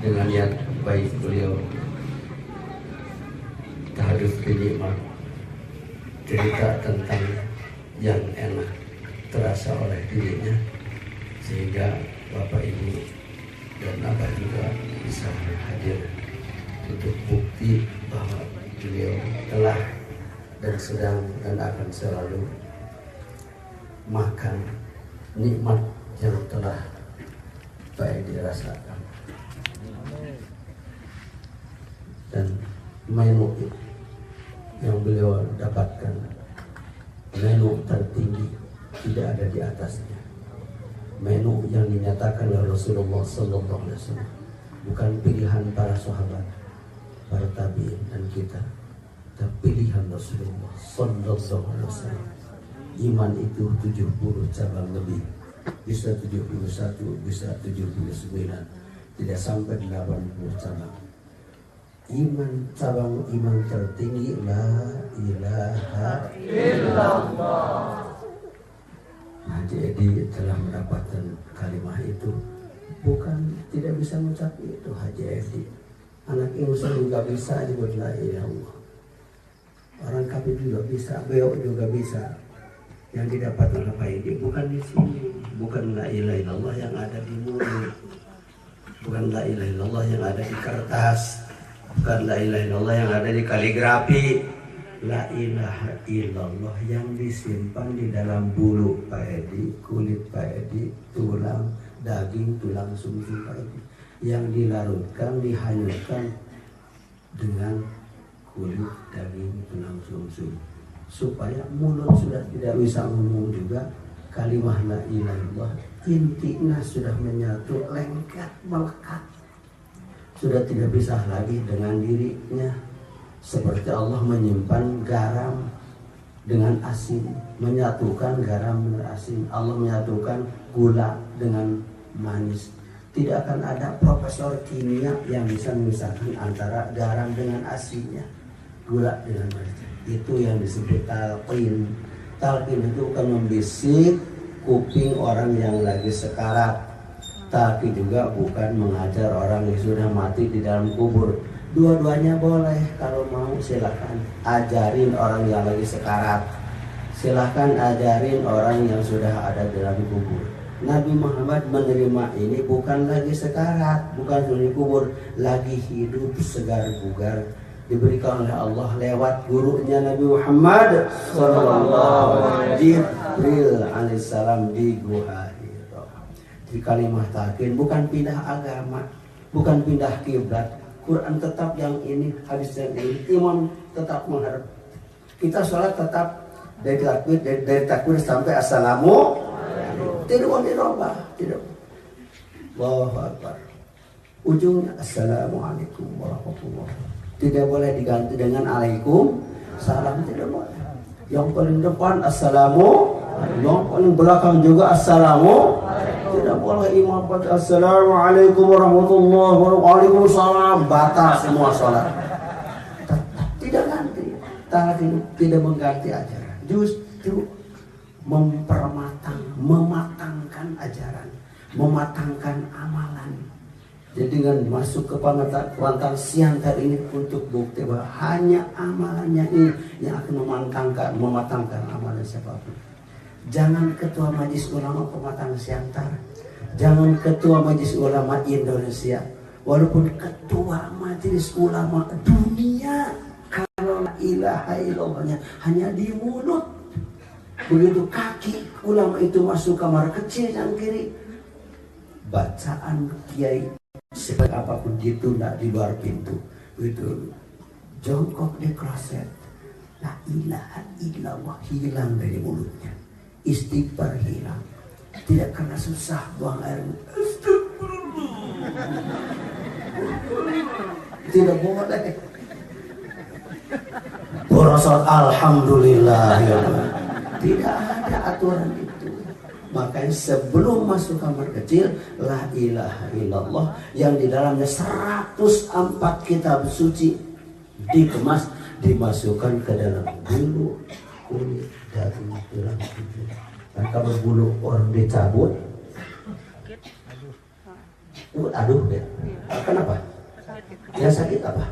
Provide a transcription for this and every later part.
dengan niat baik beliau tahadus nikmat, cerita tentang yang enak terasa oleh dirinya, sehingga Bapak Ibu dan Abah juga bisa hadir untuk bukti bahwa beliau telah dan sedang dan akan selalu makan nikmat yang telah baik dirasakan. Dan menu yang beliau dapatkan, menu tertinggi, tidak ada di atasnya. Menu yang dinyatakan oleh Rasulullah SAW, bukan pilihan para sahabat, para tabi'in dan kita, tapi pilihan Rasulullah SAW. Iman itu 70 cabang lebih, bisa 71, bisa 79, tidak sampai 80 cabang. Cabang iman tertinggi la ilaha illallah. Haji Edi telah mendapatkan kalimat itu, bukan tidak bisa mengucap itu. Haji Edi anak Indonesia juga bisa disebut la ilaha illallah. Orang kafir juga bisa, beliau juga bisa. Yang didapat oleh Pak Edi bukan di sini, bukan la ilaha illallah yang ada di mulut, bukan la ilaha illallah yang ada di kertas, bukan la ilaha illallah yang ada di kaligrafi. La ilaha illallah yang disimpan di dalam bulu Pak Edi, kulit Pak Edi, tulang, daging, tulang sumsum Pak Edi, yang dilarutkan, dihanyutkan dengan kulit, daging, tulang sumsum, supaya mulut sudah tidak bisa ngomong juga. Kalimah la ilaha illallah intinya sudah menyatu, lengket, melekat, sudah tidak bisa lagi dengan dirinya. Seperti Allah menyimpan garam dengan asin, menyatukan garam dengan asin. Allah menyatukan gula dengan manis. Tidak akan ada profesor kimia yang bisa memisahkan antara garam dengan asinnya, gula dengan manis. Itu yang disebut talqin. Talqin itu kan membisik kuping orang yang lagi sekarat. Tapi juga bukan mengajar orang yang sudah mati di dalam kubur. Dua-duanya boleh, kalau mau silakan ajarin orang yang lagi sekarat, silakan ajarin orang yang sudah ada dalam kubur. Nabi Muhammad menerima ini bukan lagi sekarat, bukan sudah dikubur, lagi hidup segar bugar, diberikan oleh Allah lewat gurunya Nabi Muhammad sallallahu alaihi Jibril alaihissalam di Gua Hira. Di kalimat talqin bukan pindah agama, bukan pindah kiblat. Quran tetap yang ini, hadis yang ini, imam tetap menghadap. Kita sholat tetap dari takbir sampai assalamu, tidak boleh dirubah, tidak. Allahu Akbar. Ujungnya assalamualaikum warahmatullahi wabarakatuh. Tidak boleh diganti dengan alaikum salam, tidak boleh. Yang paling depan assalamu, yang paling belakang juga assalamu. Tidak boleh imam baca assalamualaikum warahmatullahi wabarakatuh, waalaikumsalam, batal semua sholat. Tidak ganti, tidak mengganti ajaran, justru mematangkan ajaran, mematangkan amalan. Jadi dengan masuk ke pengetahuan siang hari ini untuk bukti bahwa hanya amalannya ini yang akan mematangkan amalan siapapun. Jangan ketua Majelis Ulama Pematang Siantar, jangan ketua Majelis Ulama Indonesia, walaupun ketua Majelis Ulama dunia, kalau la ilaha illallahnya hanya di mulut, begitu kaki ulama itu masuk kamar kecil yang kiri, bacaan kiai sebaik apapun ditunda di luar pintu, begitu jongkok di kloset, la ilaha illallah hilang dari mulutnya. Istighfar hilang, tidak karena susah buang air, tidak boleh. Berasal alhamdulillah, ya. Tidak ada aturan itu. Makanya sebelum masuk kamar kecil, la ilaha illallah yang di dalamnya 104 kitab suci dikemas, dimasukkan ke dalam bulu, kulit, daging, tulang, dan kalau bulu orang dicabut, Aduh ya. Kenapa? Yang sakit apa?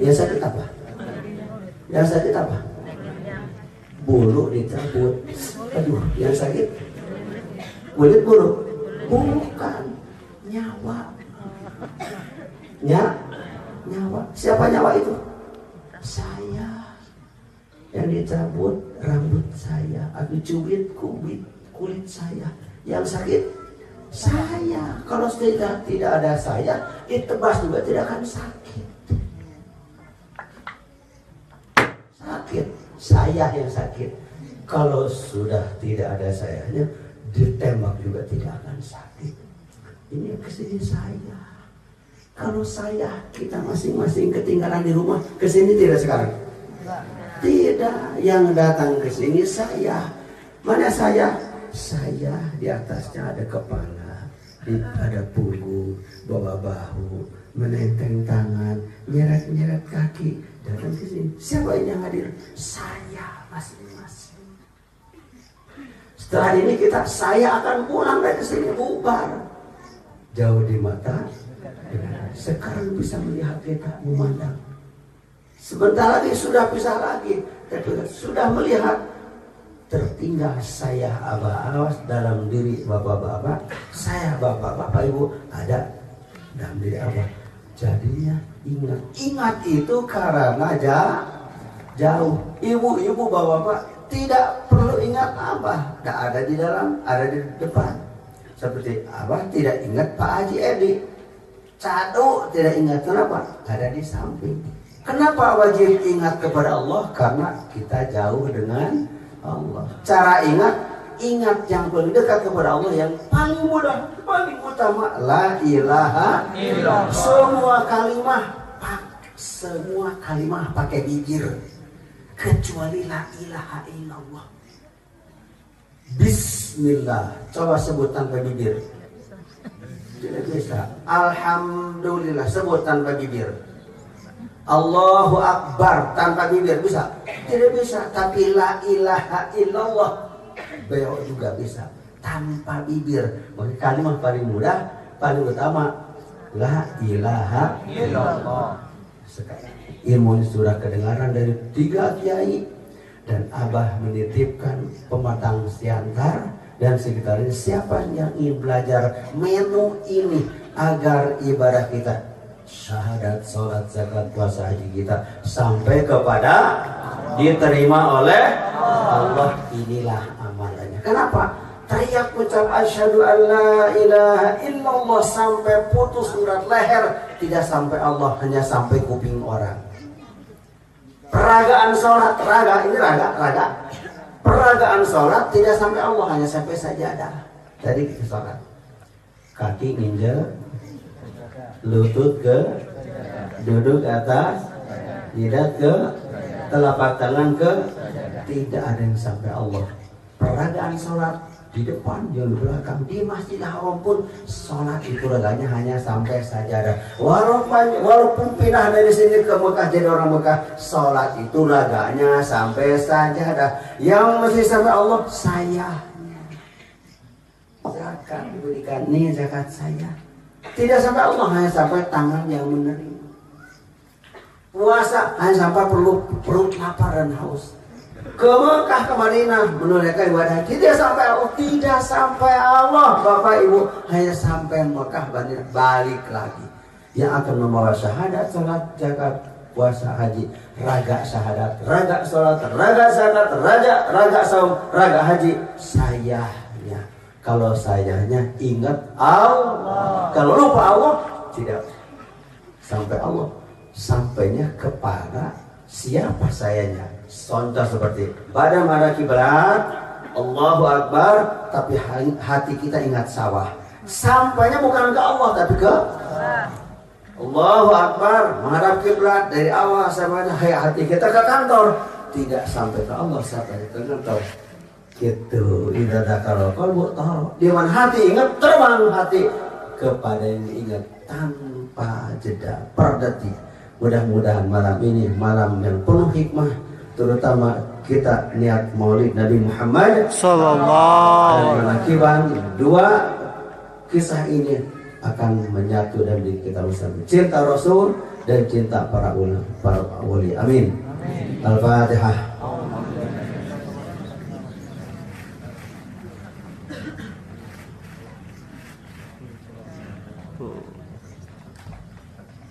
Yang sakit apa? Yang sakit apa? Bulu dicabut. Aduh, yang sakit kulit bulu. Bukan, nyawa. Nyawa. Siapa nyawa itu? Saya. Yang dicabut rambut saya, aku cubit kulit saya. Yang sakit saya. Kalau tidak ada saya, ditebas juga tidak akan sakit. Sakit, saya yang sakit. Kalau sudah tidak ada sayanya, ditembak juga tidak akan sakit. Ini kesini saya. Kalau saya, kita masing-masing ketinggalan di rumah, kesini tidak sekarang? Tidak, yang datang ke sini saya. Mana saya? Saya di atasnya ada kepala, ada punggung, bawah bahu, menenteng tangan, nyeret-nyeret kaki, datang ke sini. Siapa yang hadir? Saya masing-masing. Setelah ini saya akan pulang dari sini, bubar. Jauh di mata, sekarang bisa melihat kita, memandang. Sebentar lagi sudah pisah lagi, tapi sudah melihat. Tertinggal saya awas dalam diri bapak-bapak, saya bapak-bapak ibu ada dalam diri abah. Jadinya ingat itu karena jauh. Ibu-ibu bapak-bapak tidak perlu ingat abah, tidak ada di dalam, ada di depan. Seperti abah tidak ingat Pak Haji Edi, Cado tidak ingat, kenapa? Ada di samping. Kenapa wajib ingat kepada Allah? Karena kita jauh dengan Allah. Cara ingat yang paling dekat kepada Allah, yang paling mudah, paling utama, la ilaha illallah. Semua kalimah pakai bibir, kecuali la ilaha illallah. Bismillah, coba sebut tanpa bibir. Tidak bisa. Alhamdulillah, sebut tanpa bibir. Allahu Akbar tanpa bibir bisa? Tidak bisa. Tapi la ilaha illallah beliau juga bisa tanpa bibir. Maka kalimat paling mudah, paling utama, la ilaha illallah. Sekarang ilmu sudah kedengaran dari 3 kiai, dan abah menitipkan pematang siantar dan sekitarnya. Siapa yang ingin belajar menu ini agar ibadah kita, syahadat, sholat, zakat, puasa, haji kita sampai kepada diterima oleh Allah, inilah amalannya. Kenapa? Teriak ucap asyhadu an la ilaha illallah sampai putus urat leher, tidak sampai Allah, hanya sampai kuping orang. Peragaan sholat, peragaan sholat tidak sampai Allah, hanya sampai sajadah. Jadi kita sholat, kaki nginjek, lutut ke, duduk atas, jidat ke, telapak tangan ke, tidak ada yang sampai Allah. Peragaan sholat di depan, di belakang, di Masjidil Haram pun sholat itu raganya hanya sampai sajadah. Walaupun pindah dari sini ke Mekah jadi orang Mekah, sholat itu raganya sampai sajadah. Yang mesti sampai Allah sayanya. Zakat diberikan, nih zakat saya. Tidak sampai Allah, hanya sampai tangan yang menerima. Puasa hanya sampai perut lapar dan haus. Ke Mekah, ke Madinah menunaikan ibadah, tidak sampai Allah, tidak sampai Allah. Bapak Ibu, hanya sampai Mekah, Madinah, balik lagi. Yang akan membawa syahadat, salat, zakat, puasa, haji, raga syahadat, raga salat, raga zakat, raga saum, raga haji, sayanya. Kalau sayanya ingat Allah. Kalau lupa Allah, tidak sampai Allah. Sampainya kepada siapa sayanya? Contoh seperti pada mana kiblat, Allahu Akbar, tapi hati kita ingat sawah. Sampainya bukan ke Allah, tapi ke Allahu Akbar, menghadap kiblat dari awal sampai hati kita ke kantor, tidak sampai ke Allah, sampai ke kantor. Gitu, indah kalau kalbu taruh di mana hati ingat, terbang hati kepada yang ingat tanpa jeda per detik. Mudah-mudahan malam ini malam yang penuh hikmah, terutama kita niat Maulid Nabi Muhammad sallallahu alaihi wasallam. 2 kisah ini akan menyatu dan kita bersama. Cinta Rasul dan cinta para ulama, para wali. Amin. Al-Fatihah.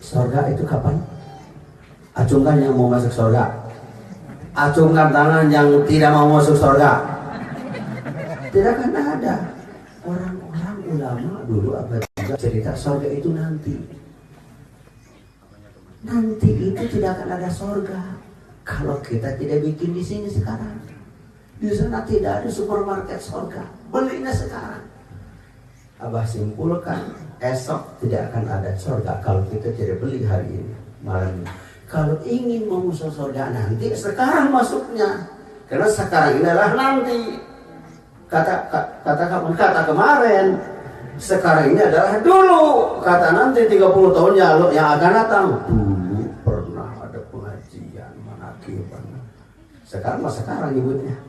Surga itu kapan? Acungkan yang mau masuk surga. Acungkan tangan yang tidak mau masuk surga. Tidak akan ada. Orang-orang ulama dulu apa juga cerita surga itu nanti. Nanti itu tidak akan ada surga kalau kita tidak bikin di sini sekarang. Di sana tidak ada supermarket surga. Belinya sekarang. Abah simpulkan, esok tidak akan ada surga kalau kita tidak beli hari ini, malam ini. Kalau ingin memusuh surga nanti, sekarang masuknya. Karena sekarang ini adalah nanti. Kata kemarin, sekarang ini adalah dulu. Kata nanti 30 tahun yang akan datang. Dulu pernah ada pengajian manakiban. Sekarang mah sekarang nyebutnya.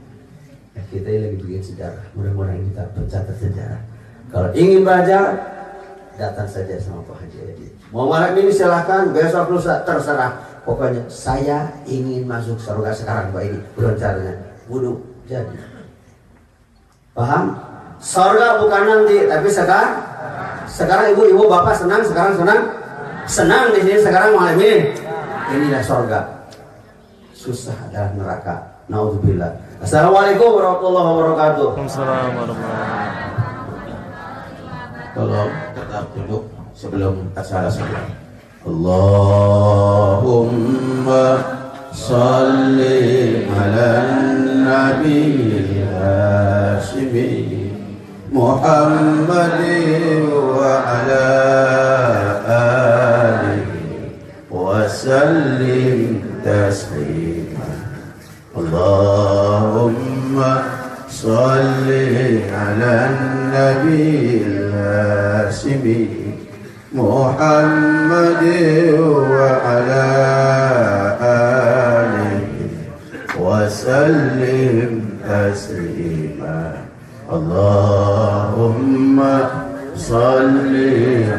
Ya, kita lagi bikin sejarah. Mudah-mudahan kita pencatat sejarah. Kalau ingin belajar, datang saja sama Pak Haji Edi. Mau malam ini silahkan, besok lusa terserah. Pokoknya saya ingin masuk surga sekarang Pak Edi. Berencananya, wudhu jadi. Paham? Surga bukan nanti, tapi sekarang. Sekarang ibu bapak senang, sekarang senang di sini sekarang malam ini. Inilah surga. Susah adalah neraka. Naudzubillah. Assalamualaikum warahmatullahi wabarakatuh. Waalaikumsalam warahmatullahi wabarakatuh. Tolong tetap duduk sebelum acara selesai. Allahumma salli ala nabi Hashimi Muhammadin wa ala alihi wa sallim taslima. Allahumma salli ala nabi Hashimi Muhammad wa ala alihi wa sallim taslima. Allahumma salli